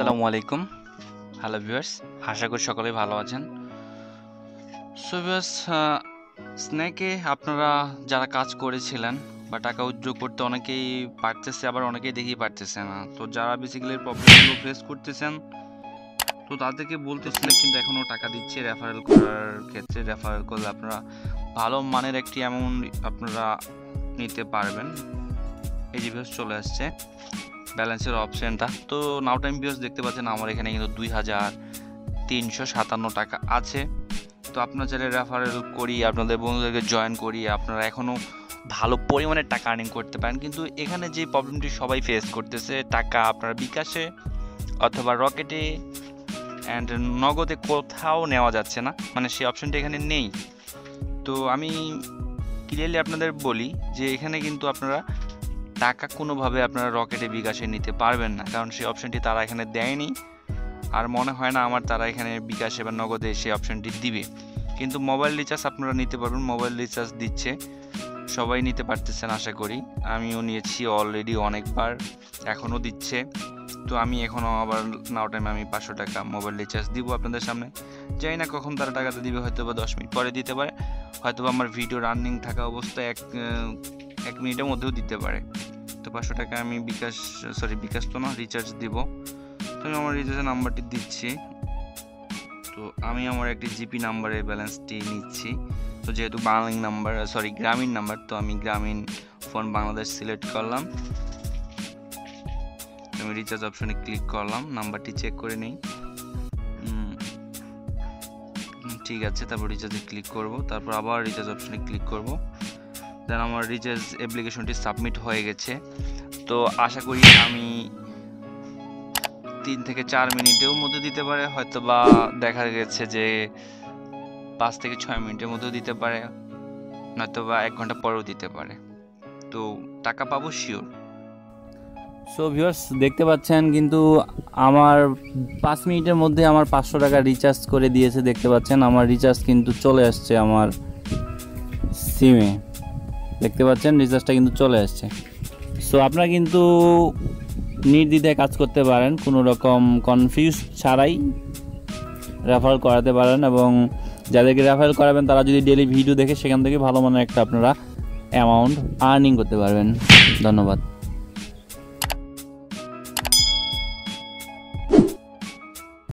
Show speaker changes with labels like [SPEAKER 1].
[SPEAKER 1] আসসালামু আলাইকুম। Hello viewers, আশা করি সকলেই ভালো আছেন। সো ভিউয়ার্স, স্নেকে আপনারা যারা কাজ করেছিলেন বা টাকা উইথড্র করতে অনেকেই পারতেছে, আবার অনেকেই দেখি পারতেছে না। তো যারা বেসিক্যালি প্রবলেমগুলো ফেস করতেছেন, তো তাদেরকে বলতেছি কিন্তু এখনও টাকা দিচ্ছে রেফারেল করার ক্ষেত্রে। রেফারেল করলে আপনারা ভালো মানের একটি অ্যামাউন্ট আপনারা নিতে পারবেন। এই যে ভিউয়ার্স চলে আসছে ব্যালেন্সের অপশানটা। তো নাও টাইম ভিউয়ার্স দেখতে পাচ্ছেন আমার এখানে কিন্তু 2357 টাকা আছে। তো আপনার চাইলে রেফারেল করি, আপনাদের বন্ধুদেরকে জয়েন করি, আপনারা এখনও ভালো পরিমাণে টাকা আর্নিং করতে পারেন। কিন্তু এখানে যে প্রবলেমটি সবাই ফেস করতেছে, টাকা আপনার বিকাশে অথবা রকেটে অ্যান্ড নগদে কোথাও নেওয়া যাচ্ছে না, মানে সেই অপশানটা এখানে নেই। তো আমি ক্লিয়ারলি আপনাদের বলি যে এখানে কিন্তু আপনারা টাকা কোনোভাবে আপনারা রকেটে বিকাশে নিতে পারবেন না, কারণ সেই অপশানটি তারা এখানে দেয়নি। আর মনে হয় না আমার তারা এখানে বিকাশে বা নগদে সেই অপশানটি দিবে। কিন্তু মোবাইল রিচার্জ আপনারা নিতে পারবেন, মোবাইল রিচার্জ দিচ্ছে, সবাই নিতে পারতেছেন আশা করি। আমিও নিয়েছি অলরেডি অনেকবার, এখনও দিচ্ছে। তো আমি এখনও আবার নাও টাইমে আমি 500 টাকা মোবাইল রিচার্জ দিব আপনাদের সামনে। জানি না কখন তারা টাকাটা দিবে, হয়তো বা 10 মিনিট পরে দিতে পারে, হয়তো বা আমার ভিডিও রানিং থাকা অবস্থায় এক মিনিটের মধ্যেও দিতে পারে। তো 500 টাকা আমি বিকাশ তো না, রিচার্জ দিব। তো আমি আমার রিচার্জের নাম্বারটি দিচ্ছি। তো আমি আমার একটি জিপি নাম্বারে ব্যালেন্সটি নিচ্ছি। তো যেহেতু গ্রামীণ নাম্বার, তো আমি গ্রামীণ ফোন বাংলাদেশ সিলেক্ট করলাম। আমি রিচার্জ অপশনে ক্লিক করলাম, নাম্বারটি চেক করে নিই। ঠিক আছে, তারপর রিচার্জে ক্লিক করব, তারপর আবার রিচার্জ অপশনে ক্লিক করব। দেন আমার রিচার্জ অ্যাপ্লিকেশনটি সাবমিট হয়ে গেছে। তো আশা করি আমি 3 থেকে 4 মিনিটের মধ্যে দিতে পারে, হয়তো বা দেখা গেছে যে 5 থেকে 6 মিনিটের মধ্যেও দিতে পারে, নয়তো বা 1 ঘন্টা পরেও দিতে পারে। তো টাকা পাবো শিওর।
[SPEAKER 2] সো ভিউয়ার্স দেখতে পাচ্ছেন কিন্তু আমার 5 মিনিটের মধ্যে আমার 500 টাকা রিচার্জ করে দিয়েছে। দেখতে পাচ্ছেন আমার রিচার্জ কিন্তু চলে আসছে আমার সিমে। দেখতে পাচ্ছেন রিচার্জটা কিন্তু চলে আসছে। সো আপনারা কিন্তু নির্দ্বিধায় কাজ করতে পারেন, কোনো রকম কনফিউজ ছাড়াই রেফারেল করাতে পারেন, এবং যাদেরকে রেফারেল করাবেন তারা যদি ডেইলি ভিডিও দেখে সেখান থেকে ভালো মানের একটা আপনারা অ্যামাউন্ট আর্নিং করতে পারবেন। ধন্যবাদ।